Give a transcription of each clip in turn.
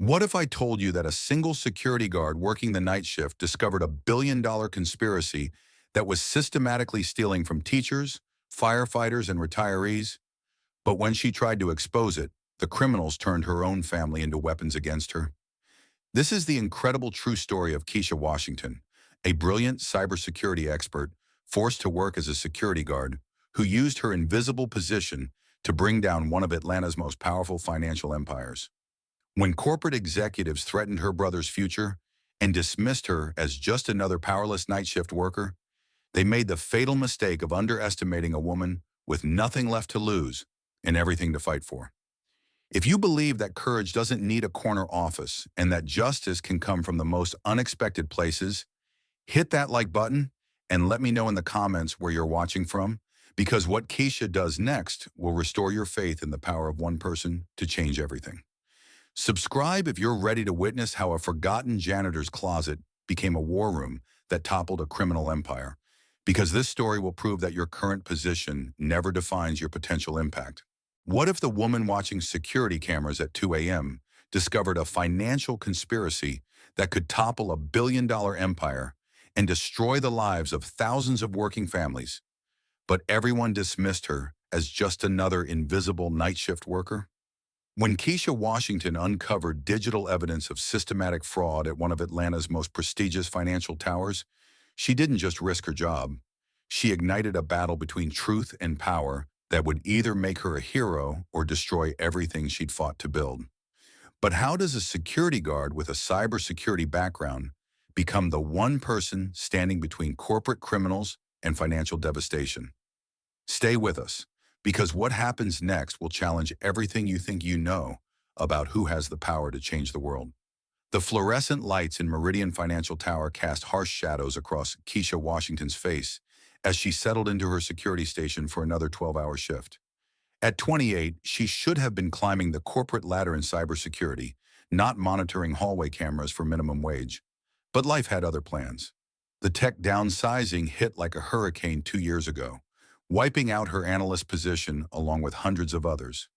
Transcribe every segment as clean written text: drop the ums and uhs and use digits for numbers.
What if I told you that a single security guard working the night shift discovered a billion-dollar conspiracy that was systematically stealing from teachers, firefighters, and retirees? But when she tried to expose it, the criminals turned her own family into weapons against her. This is the incredible true story of Keisha Washington, a brilliant cybersecurity expert forced to work as a security guard who used her invisible position to bring down one of Atlanta's most powerful financial empires. When corporate executives threatened her brother's future and dismissed her as just another powerless night shift worker, they made the fatal mistake of underestimating a woman with nothing left to lose and everything to fight for. If you believe that courage doesn't need a corner office and that justice can come from the most unexpected places, hit that like button and let me know in the comments where you're watching from, because what Keisha does next will restore your faith in the power of one person to change everything. Subscribe if you're ready to witness how a forgotten janitor's closet became a war room that toppled a criminal empire, because this story will prove that your current position never defines your potential impact. What if the woman watching security cameras at 2 a.m. discovered a financial conspiracy that could topple a billion-dollar empire and destroy the lives of thousands of working families, but everyone dismissed her as just another invisible night shift worker? When Keisha Washington uncovered digital evidence of systematic fraud at one of Atlanta's most prestigious financial towers, she didn't just risk her job. She ignited a battle between truth and power that would either make her a hero or destroy everything she'd fought to build. But how does a security guard with a cybersecurity background become the one person standing between corporate criminals and financial devastation? Stay with us, because what happens next will challenge everything you think you know about who has the power to change the world. The fluorescent lights in Meridian Financial Tower cast harsh shadows across Keisha Washington's face as she settled into her security station for another 12-hour shift. At 28, she should have been climbing the corporate ladder in cybersecurity, not monitoring hallway cameras for minimum wage. But life had other plans. The tech downsizing hit like a hurricane 2 years ago, wiping out her analyst position along with hundreds of others.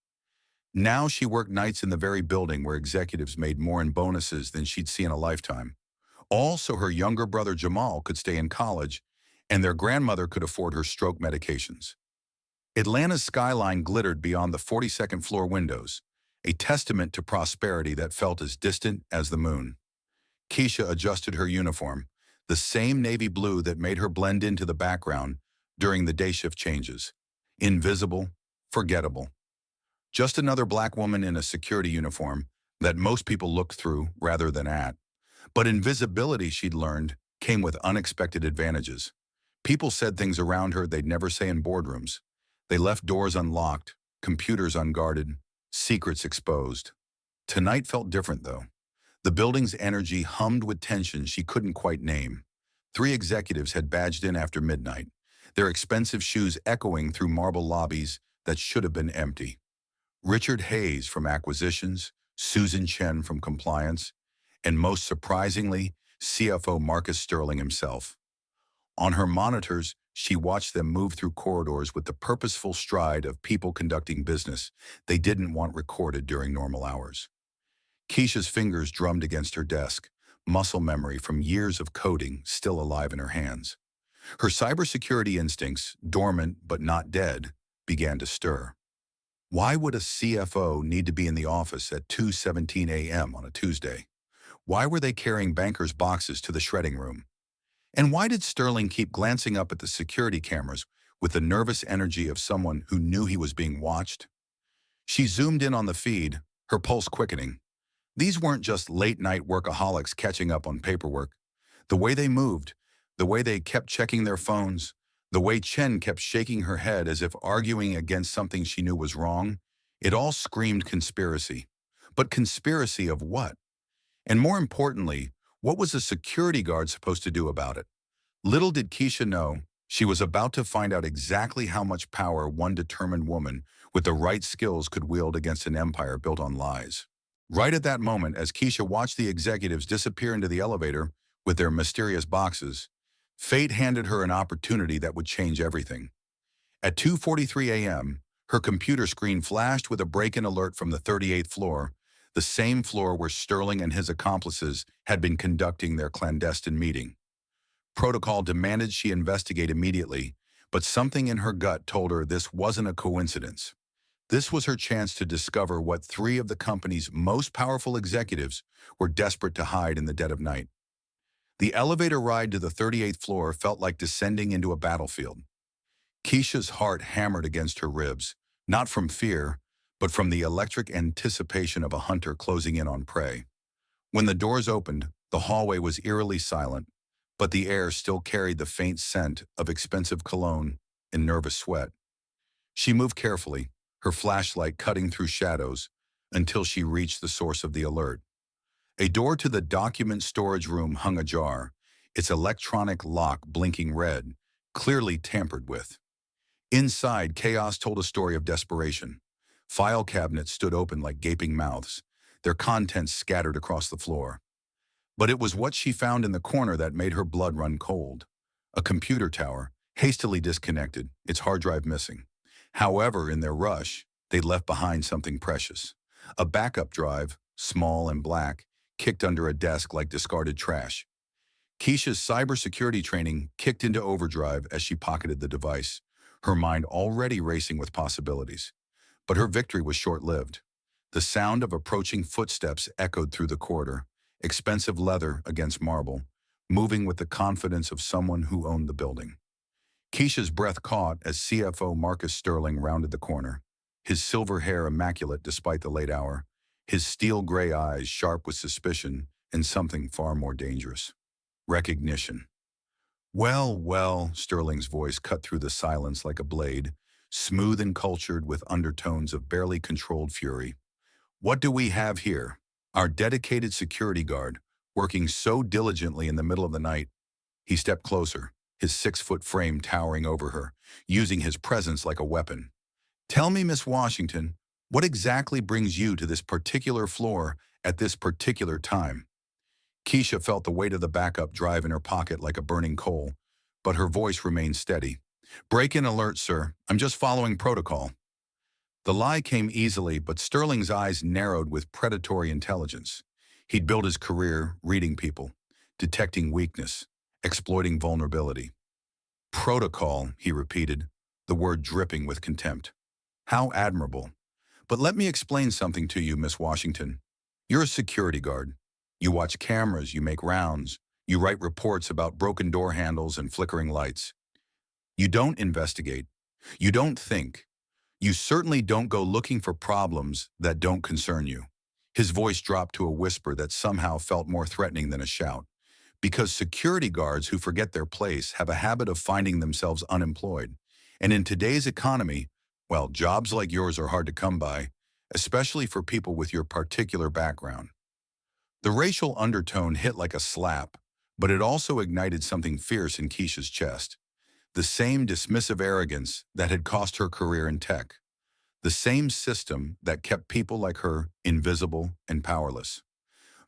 Now she worked nights in the very building where executives made more in bonuses than she'd see in a lifetime. All so her younger brother Jamal could stay in college and their grandmother could afford her stroke medications. Atlanta's skyline glittered beyond the 42nd floor windows, a testament to prosperity that felt as distant as the moon. Keisha adjusted her uniform, the same navy blue that made her blend into the background during the day shift changes. Invisible, forgettable. Just another black woman in a security uniform that most people looked through rather than at. But invisibility, she'd learned, came with unexpected advantages. People said things around her they'd never say in boardrooms. They left doors unlocked, computers unguarded, secrets exposed. Tonight felt different, though. The building's energy hummed with tension she couldn't quite name. 3 executives had badged in after midnight, their expensive shoes echoing through marble lobbies that should have been empty. Richard Hayes from Acquisitions, Susan Chen from Compliance, and most surprisingly, CFO Marcus Sterling himself. On her monitors, she watched them move through corridors with the purposeful stride of people conducting business they didn't want recorded during normal hours. Keisha's fingers drummed against her desk, muscle memory from years of coding still alive in her hands. Her cybersecurity instincts, dormant but not dead, began to stir. Why would a CFO need to be in the office at 2:17 a.m. on a Tuesday? Why were they carrying bankers' boxes to the shredding room? And why did Sterling keep glancing up at the security cameras with the nervous energy of someone who knew he was being watched? She zoomed in on the feed, her pulse quickening. These weren't just late-night workaholics catching up on paperwork. The way they moved, the way they kept checking their phones, the way Chen kept shaking her head as if arguing against something she knew was wrong, it all screamed conspiracy. But conspiracy of what? And more importantly, what was a security guard supposed to do about it? Little did Keisha know, she was about to find out exactly how much power one determined woman with the right skills could wield against an empire built on lies. Right at that moment, as Keisha watched the executives disappear into the elevator with their mysterious boxes, fate handed her an opportunity that would change everything. At 2:43 a.m., her computer screen flashed with a break-in alert from the 38th floor, the same floor where Sterling and his accomplices had been conducting their clandestine meeting. Protocol demanded she investigate immediately, but something in her gut told her this wasn't a coincidence. This was her chance to discover what three of the company's most powerful executives were desperate to hide in the dead of night. The elevator ride to the 38th floor felt like descending into a battlefield. Keisha's heart hammered against her ribs, not from fear, but from the electric anticipation of a hunter closing in on prey. When the doors opened, the hallway was eerily silent, but the air still carried the faint scent of expensive cologne and nervous sweat. She moved carefully, her flashlight cutting through shadows, until she reached the source of the alert. A door to the document storage room hung ajar, its electronic lock blinking red, clearly tampered with. Inside, chaos told a story of desperation. File cabinets stood open like gaping mouths, their contents scattered across the floor. But it was what she found in the corner that made her blood run cold. A computer tower, hastily disconnected, its hard drive missing. However, in their rush, they'd left behind something precious. A backup drive, small and black, kicked under a desk like discarded trash. Keisha's cybersecurity training kicked into overdrive as she pocketed the device, her mind already racing with possibilities. But her victory was short-lived. The sound of approaching footsteps echoed through the corridor, expensive leather against marble, moving with the confidence of someone who owned the building. Keisha's breath caught as CFO Marcus Sterling rounded the corner, his silver hair immaculate despite the late hour, his steel-gray eyes sharp with suspicion and something far more dangerous. Recognition. Well, well, Sterling's voice cut through the silence like a blade, smooth and cultured with undertones of barely controlled fury. What do we have here? Our dedicated security guard, working so diligently in the middle of the night. He stepped closer, his 6-foot frame towering over her, using his presence like a weapon. Tell me, Miss Washington, what exactly brings you to this particular floor at this particular time? Keisha felt the weight of the backup drive in her pocket like a burning coal, but her voice remained steady. Break-in alert, sir. I'm just following protocol. The lie came easily, but Sterling's eyes narrowed with predatory intelligence. He'd built his career reading people, detecting weakness, exploiting vulnerability. Protocol, he repeated, the word dripping with contempt. How admirable. But let me explain something to you, Miss Washington. You're a security guard. You watch cameras, you make rounds, you write reports about broken door handles and flickering lights. You don't investigate. You don't think. You certainly don't go looking for problems that don't concern you. His voice dropped to a whisper that somehow felt more threatening than a shout. Because security guards who forget their place have a habit of finding themselves unemployed. And in today's economy, well, jobs like yours are hard to come by, especially for people with your particular background. The racial undertone hit like a slap, but it also ignited something fierce in Keisha's chest. The same dismissive arrogance that had cost her career in tech. The same system that kept people like her invisible and powerless.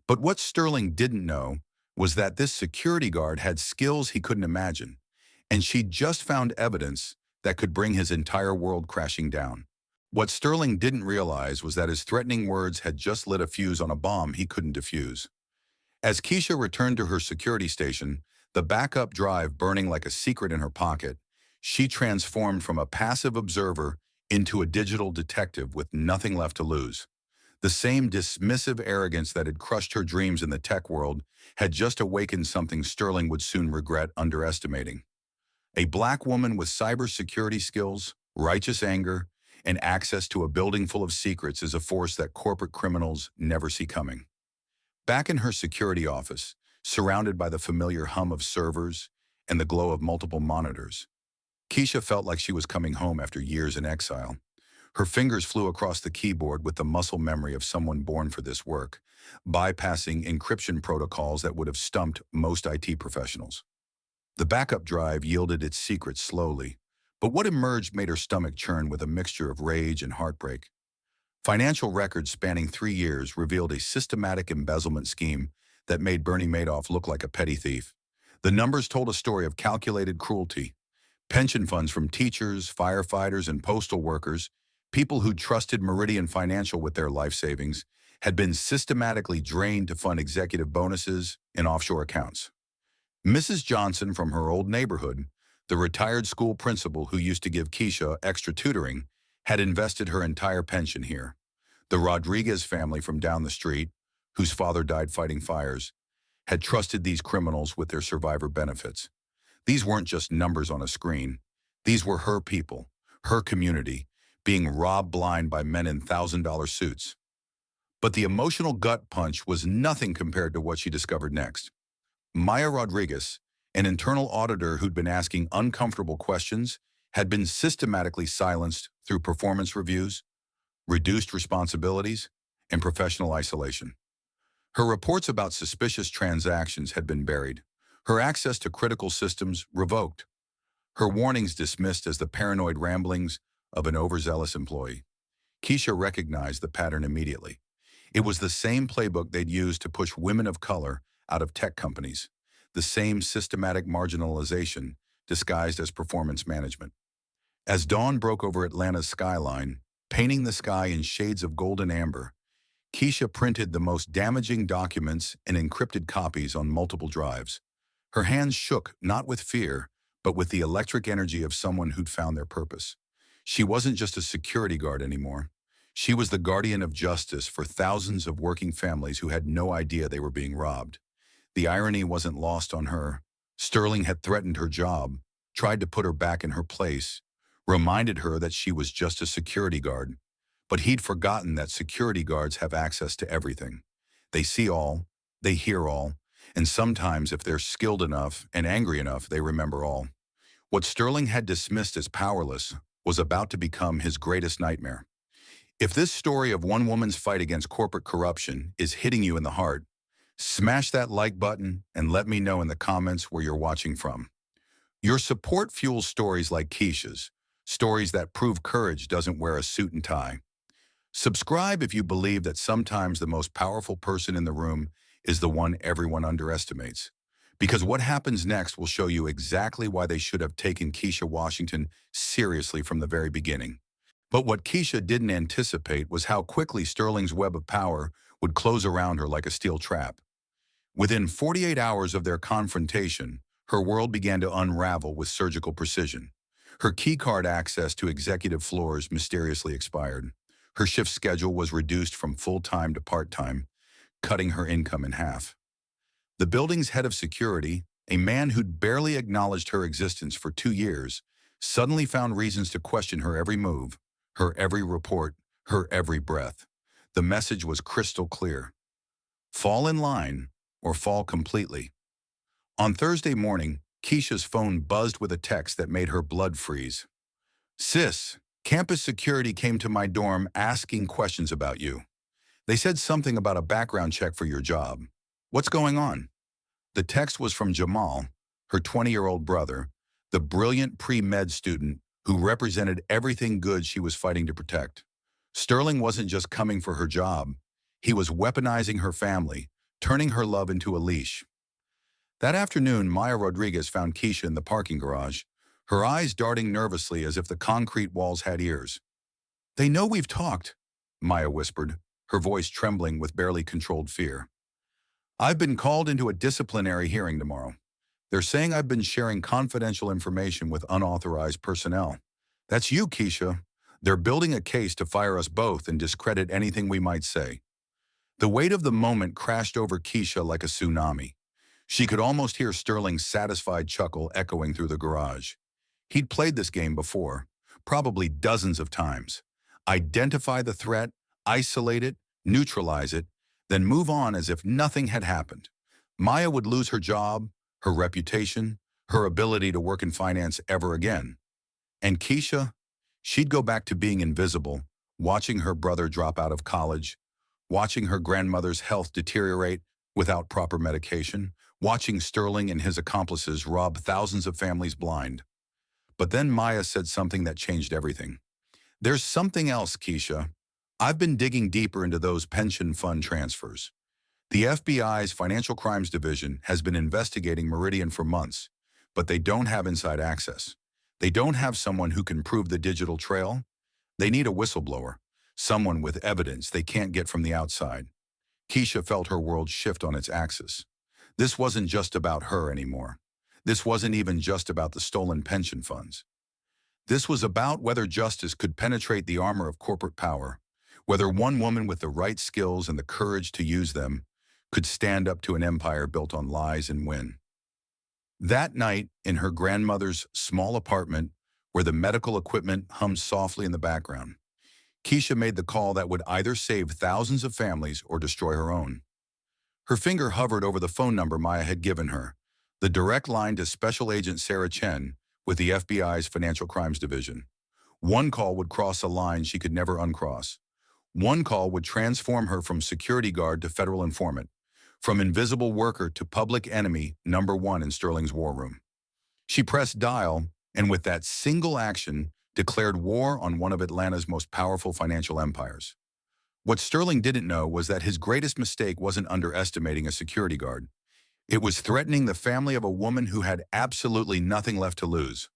But what Sterling didn't know was that this security guard had skills he couldn't imagine, and she'd just found evidence that could bring his entire world crashing down. What Sterling didn't realize was that his threatening words had just lit a fuse on a bomb he couldn't defuse. As Keisha returned to her security station, the backup drive burning like a secret in her pocket, she transformed from a passive observer into a digital detective with nothing left to lose. The same dismissive arrogance that had crushed her dreams in the tech world had just awakened something Sterling would soon regret underestimating. A black woman with cybersecurity skills, righteous anger, and access to a building full of secrets is a force that corporate criminals never see coming. Back in her security office, surrounded by the familiar hum of servers and the glow of multiple monitors, Keisha felt like she was coming home after years in exile. Her fingers flew across the keyboard with the muscle memory of someone born for this work, bypassing encryption protocols that would have stumped most IT professionals. The backup drive yielded its secrets slowly, but what emerged made her stomach churn with a mixture of rage and heartbreak. Financial records spanning 3 years revealed a systematic embezzlement scheme that made Bernie Madoff look like a petty thief. The numbers told a story of calculated cruelty. Pension funds from teachers, firefighters, and postal workers, people who trusted Meridian Financial with their life savings, had been systematically drained to fund executive bonuses and offshore accounts. Mrs. Johnson from her old neighborhood, the retired school principal who used to give Keisha extra tutoring, had invested her entire pension here. The Rodriguez family from down the street, whose father died fighting fires, had trusted these criminals with their survivor benefits. These weren't just numbers on a screen. These were her people, her community, being robbed blind by men in $1,000 suits. But the emotional gut punch was nothing compared to what she discovered next. Maya Rodriguez, an internal auditor who'd been asking uncomfortable questions, had been systematically silenced through performance reviews, reduced responsibilities, and professional isolation. Her reports about suspicious transactions had been buried, her access to critical systems revoked, her warnings dismissed as the paranoid ramblings of an overzealous employee. Keisha recognized the pattern immediately. It was the same playbook they'd used to push women of color out of tech companies, the same systematic marginalization disguised as performance management. As dawn broke over Atlanta's skyline, painting the sky in shades of golden amber, Keisha printed the most damaging documents and encrypted copies on multiple drives. Her hands shook not with fear, but with the electric energy of someone who'd found their purpose. She wasn't just a security guard anymore. She was the guardian of justice for thousands of working families who had no idea they were being robbed. The irony wasn't lost on her. Sterling had threatened her job, tried to put her back in her place, reminded her that she was just a security guard. But he'd forgotten that security guards have access to everything. They see all, they hear all, and sometimes if they're skilled enough and angry enough, they remember all. What Sterling had dismissed as powerless was about to become his greatest nightmare. If this story of one woman's fight against corporate corruption is hitting you in the heart, smash that like button and let me know in the comments where you're watching from. Your support fuels stories like Keisha's, stories that prove courage doesn't wear a suit and tie. Subscribe if you believe that sometimes the most powerful person in the room is the one everyone underestimates. Because what happens next will show you exactly why they should have taken Keisha Washington seriously from the very beginning. But what Keisha didn't anticipate was how quickly Sterling's web of power would close around her like a steel trap. Within 48 hours of their confrontation, her world began to unravel with surgical precision. Her keycard access to executive floors mysteriously expired. Her shift schedule was reduced from full-time to part-time, cutting her income in half. The building's head of security, a man who'd barely acknowledged her existence for 2 years, suddenly found reasons to question her every move, her every report, her every breath. The message was crystal clear. Fall in line or fall completely. On Thursday morning, Keisha's phone buzzed with a text that made her blood freeze. "Sis, campus security came to my dorm asking questions about you. They said something about a background check for your job. What's going on?" The text was from Jamal, her 20-year-old brother, the brilliant pre-med student who represented everything good she was fighting to protect. Sterling wasn't just coming for her job. He was weaponizing her family, turning her love into a leash. That afternoon, Maya Rodriguez found Keisha in the parking garage, her eyes darting nervously as if the concrete walls had ears. "They know we've talked," Maya whispered, her voice trembling with barely controlled fear. "I've been called into a disciplinary hearing tomorrow. They're saying I've been sharing confidential information with unauthorized personnel. That's you, Keisha. They're building a case to fire us both and discredit anything we might say." The weight of the moment crashed over Keisha like a tsunami. She could almost hear Sterling's satisfied chuckle echoing through the garage. He'd played this game before, probably dozens of times. Identify the threat, isolate it, neutralize it, then move on as if nothing had happened. Maya would lose her job, her reputation, her ability to work in finance ever again. And Keisha, she'd go back to being invisible, watching her brother drop out of college, watching her grandmother's health deteriorate without proper medication, watching Sterling and his accomplices rob thousands of families blind. But then Maya said something that changed everything. "There's something else, Keisha. I've been digging deeper into those pension fund transfers. The FBI's Financial Crimes Division has been investigating Meridian for months, but they don't have inside access. They don't have someone who can prove the digital trail. They need a whistleblower, someone with evidence they can't get from the outside. Keisha felt her world shift on its axis. This wasn't just about her anymore. This wasn't even just about the stolen pension funds. This was about whether justice could penetrate the armor of corporate power, whether one woman with the right skills and the courage to use them could stand up to an empire built on lies and win. That night, in her grandmother's small apartment, where the medical equipment hummed softly in the background, Keisha made the call that would either save thousands of families or destroy her own. Her finger hovered over the phone number Maya had given her, the direct line to Special Agent Sarah Chen with the FBI's Financial Crimes Division. One call would cross a line she could never uncross. One call would transform her from security guard to federal informant, from invisible worker to public enemy #1 in Sterling's war room. She pressed dial, and with that single action, declared war on one of Atlanta's most powerful financial empires. What Sterling didn't know was that his greatest mistake wasn't underestimating a security guard. It was threatening the family of a woman who had absolutely nothing left to lose.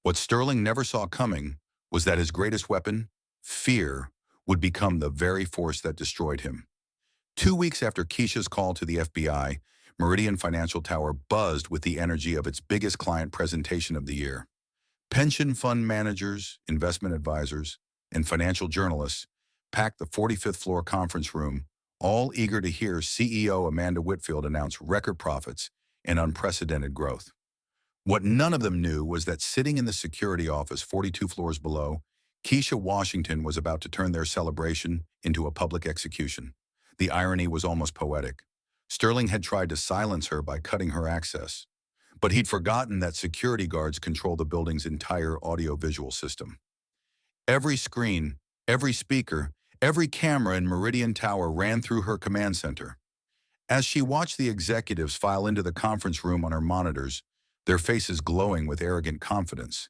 What Sterling never saw coming was that his greatest weapon, fear, would become the very force that destroyed him. 2 weeks after Keisha's call to the FBI, Meridian Financial Tower buzzed with the energy of its biggest client presentation of the year. Pension fund managers, investment advisors, and financial journalists packed the 45th floor conference room, all eager to hear CEO Amanda Whitfield announce record profits and unprecedented growth. What none of them knew was that sitting in the security office 42 floors below, Keisha Washington was about to turn their celebration into a public execution. The irony was almost poetic. Sterling had tried to silence her by cutting her access, but he'd forgotten that security guards control the building's entire audio-visual system. Every screen, every speaker, every camera in Meridian Tower ran through her command center. As she watched the executives file into the conference room on her monitors, their faces glowing with arrogant confidence,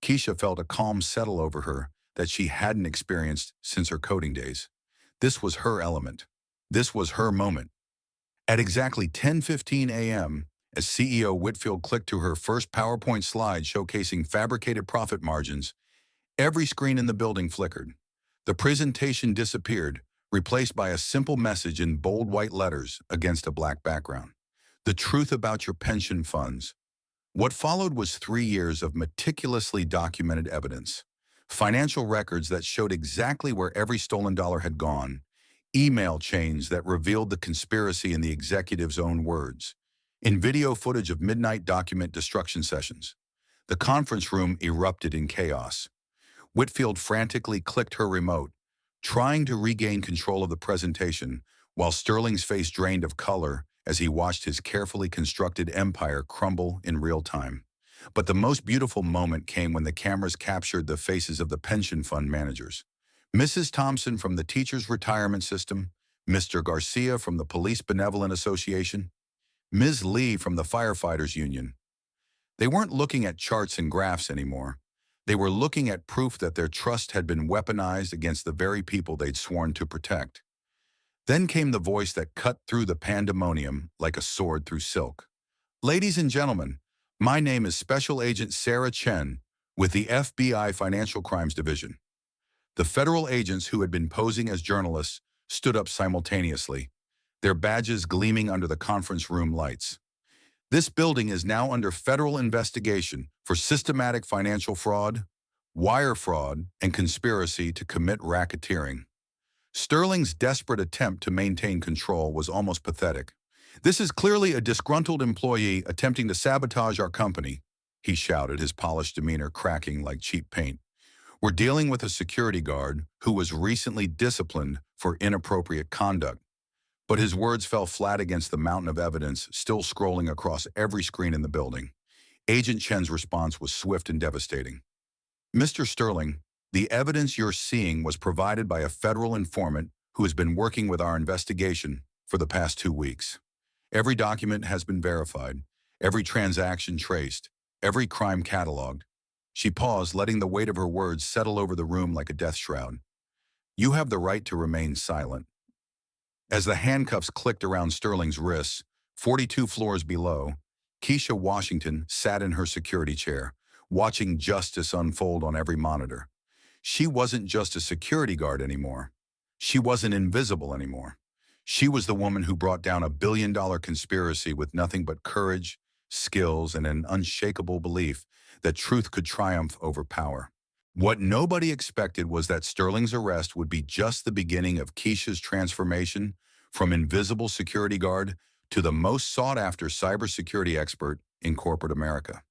Keisha felt a calm settle over her that she hadn't experienced since her coding days. This was her element. This was her moment. At exactly 10:15 a.m., as CEO Whitfield clicked to her first PowerPoint slide showcasing fabricated profit margins, every screen in the building flickered. The presentation disappeared, replaced by a simple message in bold white letters against a black background. The truth about your pension funds. What followed was 3 years of meticulously documented evidence. Financial records that showed exactly where every stolen dollar had gone. Email chains that revealed the conspiracy in the executive's own words. In video footage of midnight document destruction sessions. The conference room erupted in chaos. Whitfield frantically clicked her remote, trying to regain control of the presentation, while Sterling's face drained of color as he watched his carefully constructed empire crumble in real time. But the most beautiful moment came when the cameras captured the faces of the pension fund managers. Mrs. Thompson from the Teachers' Retirement System, Mr. Garcia from the Police Benevolent Association, Ms. Lee from the Firefighters Union. They weren't looking at charts and graphs anymore. They were looking at proof that their trust had been weaponized against the very people they'd sworn to protect. Then came the voice that cut through the pandemonium like a sword through silk. Ladies and gentlemen, my name is Special Agent Sarah Chen with the FBI Financial Crimes Division. The federal agents who had been posing as journalists stood up simultaneously, their badges gleaming under the conference room lights. This building is now under federal investigation for systematic financial fraud, wire fraud, and conspiracy to commit racketeering. Sterling's desperate attempt to maintain control was almost pathetic. This is clearly a disgruntled employee attempting to sabotage our company, he shouted, his polished demeanor cracking like cheap paint. We're dealing with a security guard who was recently disciplined for inappropriate conduct. But his words fell flat against the mountain of evidence still scrolling across every screen in the building. Agent Chen's response was swift and devastating. Mr. Sterling, the evidence you're seeing was provided by a federal informant who has been working with our investigation for the past 2 weeks. Every document has been verified, every transaction traced, every crime cataloged. She paused, letting the weight of her words settle over the room like a death shroud. You have the right to remain silent. As the handcuffs clicked around Sterling's wrists, 42 floors below, Keisha Washington sat in her security chair, watching justice unfold on every monitor. She wasn't just a security guard anymore. She wasn't invisible anymore. She was the woman who brought down a $1 billion conspiracy with nothing but courage, skills, and an unshakable belief that truth could triumph over power. What nobody expected was that Sterling's arrest would be just the beginning of Keisha's transformation from invisible security guard to the most sought-after cybersecurity expert in corporate America.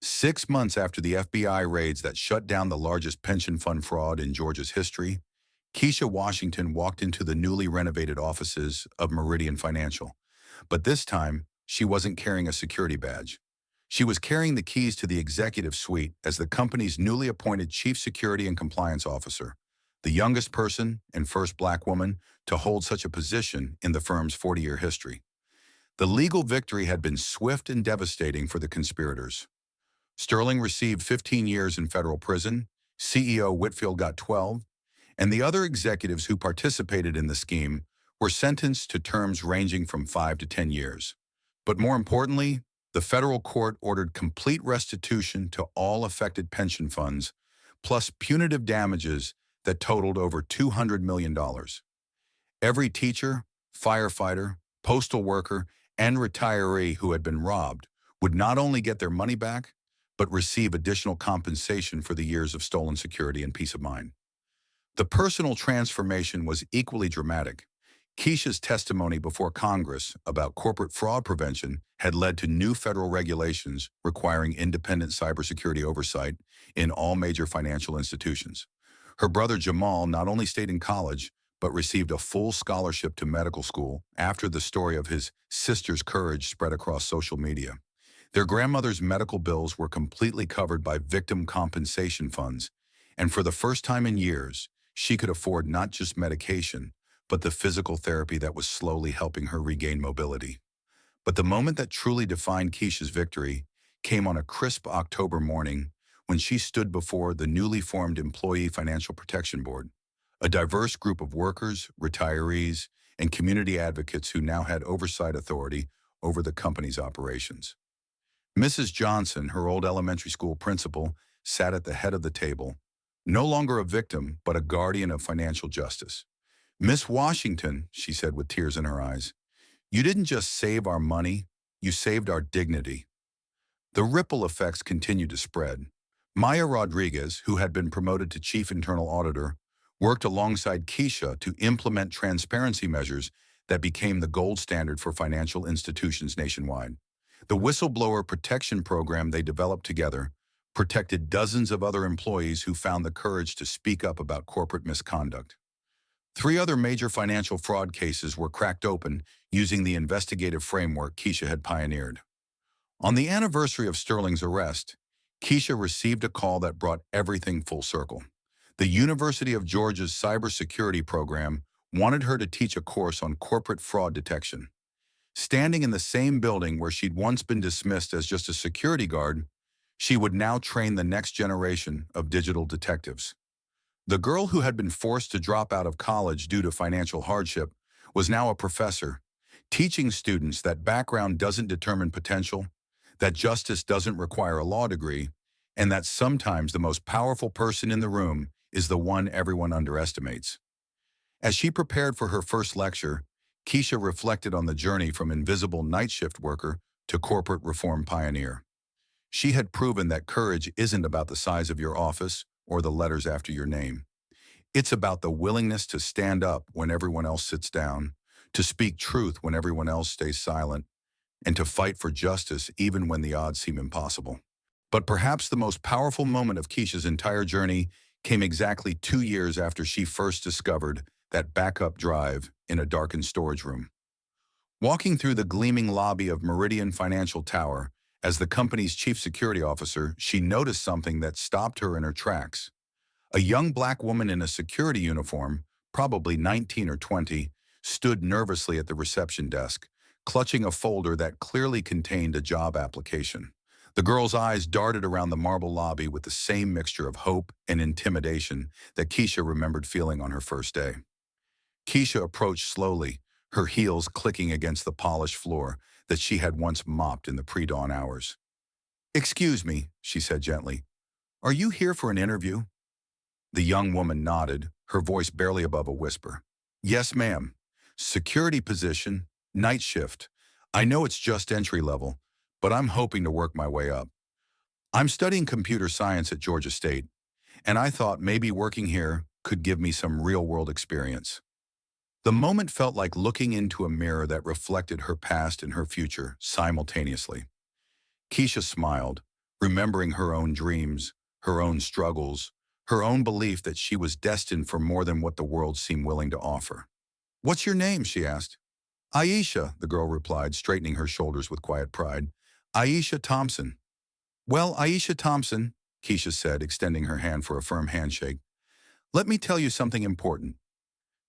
6 months after the FBI raids that shut down the largest pension fund fraud in Georgia's history, Keisha Washington walked into the newly renovated offices of Meridian Financial. But this time, she wasn't carrying a security badge. She was carrying the keys to the executive suite as the company's newly appointed Chief Security and Compliance Officer, the youngest person and first Black woman to hold such a position in the firm's 40-year history. The legal victory had been swift and devastating for the conspirators. Sterling received 15 years in federal prison, CEO Whitfield got 12, and the other executives who participated in the scheme were sentenced to terms ranging from 5 to 10 years. But more importantly, the federal court ordered complete restitution to all affected pension funds, plus punitive damages that totaled over $200 million. Every teacher, firefighter, postal worker, and retiree who had been robbed would not only get their money back, but receive additional compensation for the years of stolen security and peace of mind. The personal transformation was equally dramatic. Keisha's testimony before Congress about corporate fraud prevention had led to new federal regulations requiring independent cybersecurity oversight in all major financial institutions. Her brother Jamal not only stayed in college, but received a full scholarship to medical school after the story of his sister's courage spread across social media. Their grandmother's medical bills were completely covered by victim compensation funds, and for the first time in years, she could afford not just medication, but the physical therapy that was slowly helping her regain mobility. But the moment that truly defined Keisha's victory came on a crisp October morning when she stood before the newly formed Employee Financial Protection Board, a diverse group of workers, retirees, and community advocates who now had oversight authority over the company's operations. Mrs. Johnson, her old elementary school principal, sat at the head of the table, no longer a victim, but a guardian of financial justice. "Miss Washington," she said with tears in her eyes, "you didn't just save our money, you saved our dignity." The ripple effects continued to spread. Maya Rodriguez, who had been promoted to chief internal auditor, worked alongside Keisha to implement transparency measures that became the gold standard for financial institutions nationwide. The whistleblower protection program they developed together protected dozens of other employees who found the courage to speak up about corporate misconduct. 3 other major financial fraud cases were cracked open using the investigative framework Keisha had pioneered. On the anniversary of Sterling's arrest, Keisha received a call that brought everything full circle. The University of Georgia's cybersecurity program wanted her to teach a course on corporate fraud detection. Standing in the same building where she'd once been dismissed as just a security guard, she would now train the next generation of digital detectives. The girl who had been forced to drop out of college due to financial hardship was now a professor, teaching students that background doesn't determine potential, that justice doesn't require a law degree, and that sometimes the most powerful person in the room is the one everyone underestimates. As she prepared for her first lecture, Keisha reflected on the journey from invisible night shift worker to corporate reform pioneer. She had proven that courage isn't about the size of your office or the letters after your name. It's about the willingness to stand up when everyone else sits down, to speak truth when everyone else stays silent, and to fight for justice even when the odds seem impossible. But perhaps the most powerful moment of Keisha's entire journey came exactly 2 years after she first discovered that backup drive in a darkened storage room. Walking through the gleaming lobby of Meridian Financial Tower, as the company's chief security officer, she noticed something that stopped her in her tracks. A young Black woman in a security uniform, probably 19 or 20, stood nervously at the reception desk, clutching a folder that clearly contained a job application. The girl's eyes darted around the marble lobby with the same mixture of hope and intimidation that Keisha remembered feeling on her first day. Keisha approached slowly, her heels clicking against the polished floor that she had once mopped in the pre-dawn hours. "Excuse me," she said gently. "Are you here for an interview?" The young woman nodded, her voice barely above a whisper. Yes, ma'am. Security position, night shift. I know it's just entry level, but I'm hoping to work my way up. I'm studying computer science at Georgia State, and I thought maybe working here could give me some real-world experience. The moment felt like looking into a mirror that reflected her past and her future simultaneously. Keisha smiled, remembering her own dreams, her own struggles, her own belief that she was destined for more than what the world seemed willing to offer. What's your name? She asked. Aisha, the girl replied, straightening her shoulders with quiet pride. Aisha Thompson. Well, Aisha Thompson, Keisha said, extending her hand for a firm handshake. Let me tell you something important.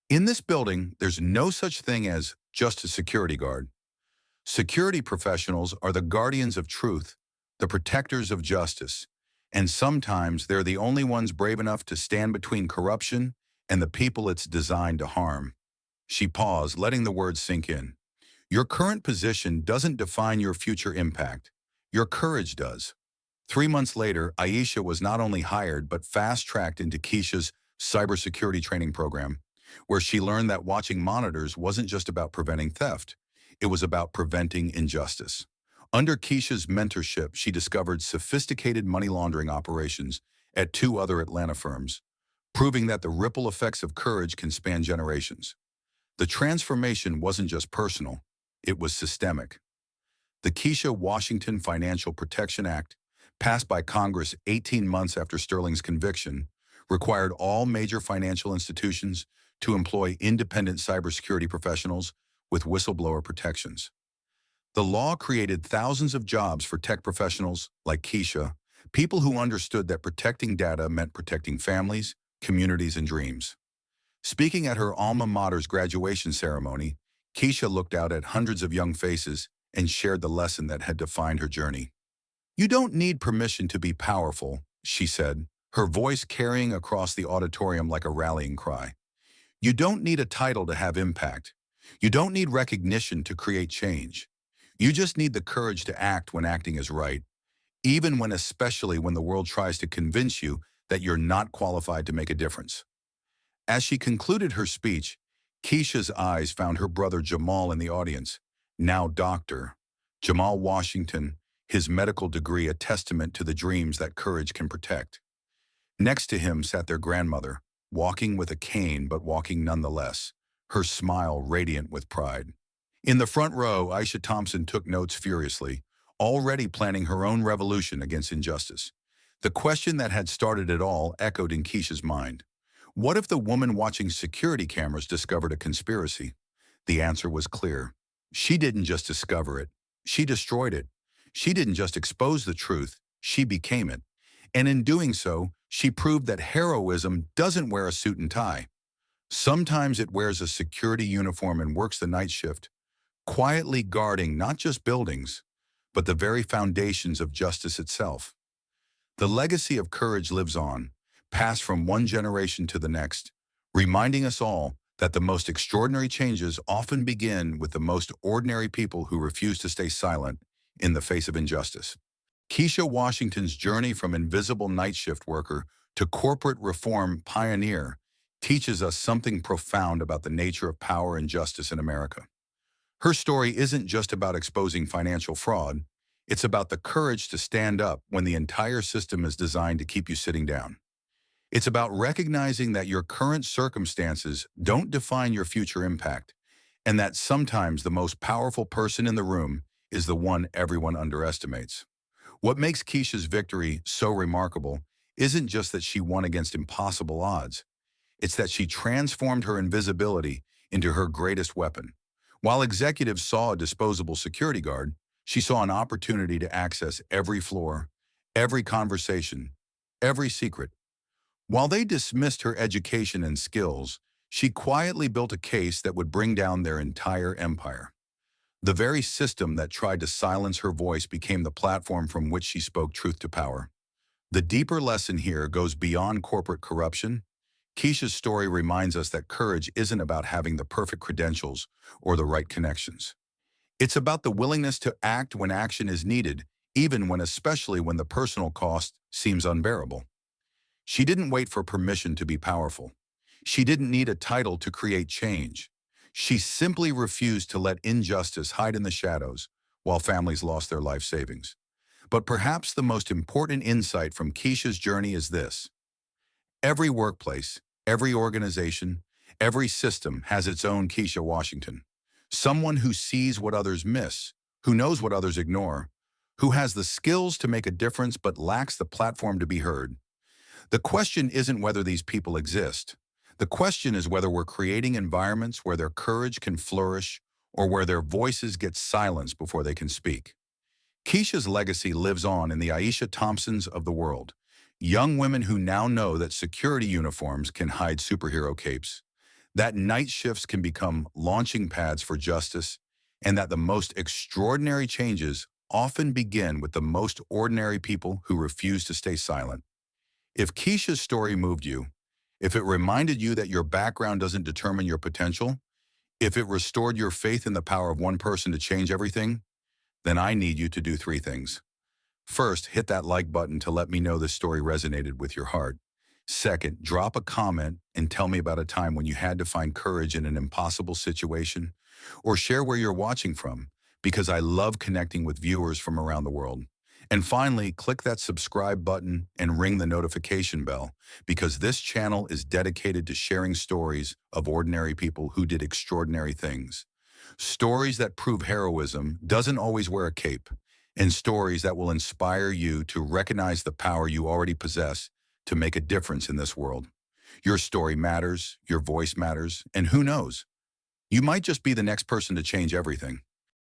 In this building, there's no such thing as just a security guard. Security professionals are the guardians of truth, the protectors of justice, and sometimes they're the only ones brave enough to stand between corruption and the people it's designed to harm. She paused, letting the words sink in. Your current position doesn't define your future impact. Your courage does. 3 months later, Aisha was not only hired but fast-tracked into Keisha's cybersecurity training program, where she learned that watching monitors wasn't just about preventing theft. It was about preventing injustice. Under Keisha's mentorship, she discovered sophisticated money laundering operations at 2 other Atlanta firms, proving that the ripple effects of courage can span generations. The transformation wasn't just personal, it was systemic. The Keisha Washington Financial Protection Act, passed by Congress 18 months after Sterling's conviction, required all major financial institutions to employ independent cybersecurity professionals with whistleblower protections. The law created thousands of jobs for tech professionals like Keisha, people who understood that protecting data meant protecting families, communities, and dreams. Speaking at her alma mater's graduation ceremony, Keisha looked out at hundreds of young faces and shared the lesson that had defined her journey. You don't need permission to be powerful, she said, her voice carrying across the auditorium like a rallying cry. You don't need a title to have impact. You don't need recognition to create change. You just need the courage to act when acting is right, especially when the world tries to convince you that you're not qualified to make a difference. As she concluded her speech, Keisha's eyes found her brother Jamal in the audience, now Dr. Jamal Washington, his medical degree a testament to the dreams that courage can protect. Next to him sat their grandmother, walking with a cane but walking nonetheless, her smile radiant with pride. In the front row, Aisha Thompson took notes furiously, already planning her own revolution against injustice. The question that had started it all echoed in Keisha's mind. What if the woman watching security cameras discovered a conspiracy? The answer was clear. She didn't just discover it, she destroyed it. She didn't just expose the truth, she became it. And in doing so, she proved that heroism doesn't wear a suit and tie. Sometimes it wears a security uniform and works the night shift, quietly guarding not just buildings, but the very foundations of justice itself. The legacy of courage lives on, passed from one generation to the next, reminding us all that the most extraordinary changes often begin with the most ordinary people who refuse to stay silent in the face of injustice. Keisha Washington's journey from invisible night shift worker to corporate reform pioneer teaches us something profound about the nature of power and justice in America. Her story isn't just about exposing financial fraud, it's about the courage to stand up when the entire system is designed to keep you sitting down. It's about recognizing that your current circumstances don't define your future impact, and that sometimes the most powerful person in the room is the one everyone underestimates. What makes Keisha's victory so remarkable isn't just that she won against impossible odds. It's that she transformed her invisibility into her greatest weapon. While executives saw a disposable security guard, she saw an opportunity to access every floor, every conversation, every secret. While they dismissed her education and skills, she quietly built a case that would bring down their entire empire. The very system that tried to silence her voice became the platform from which she spoke truth to power. The deeper lesson here goes beyond corporate corruption. Keisha's story reminds us that courage isn't about having the perfect credentials or the right connections. It's about the willingness to act when action is needed, especially when the personal cost seems unbearable. She didn't wait for permission to be powerful. She didn't need a title to create change. She simply refused to let injustice hide in the shadows while families lost their life savings. But perhaps the most important insight from Keisha's journey is this. Every workplace, every organization, every system has its own Keisha Washington. Someone who sees what others miss, who knows what others ignore, who has the skills to make a difference but lacks the platform to be heard. The question isn't whether these people exist. The question is whether we're creating environments where their courage can flourish or where their voices get silenced before they can speak. Keisha's legacy lives on in the Aisha Thompsons of the world, young women who now know that security uniforms can hide superhero capes, that night shifts can become launching pads for justice, and that the most extraordinary changes often begin with the most ordinary people who refuse to stay silent. If Keisha's story moved you, if it reminded you that your background doesn't determine your potential, if it restored your faith in the power of one person to change everything, then I need you to do three things. First, hit that like button to let me know this story resonated with your heart. Second, drop a comment and tell me about a time when you had to find courage in an impossible situation, or share where you're watching from, because I love connecting with viewers from around the world. And finally, click that subscribe button and ring the notification bell, because this channel is dedicated to sharing stories of ordinary people who did extraordinary things. Stories that prove heroism doesn't always wear a cape, and stories that will inspire you to recognize the power you already possess to make a difference in this world. Your story matters, your voice matters, and who knows? You might just be the next person to change everything.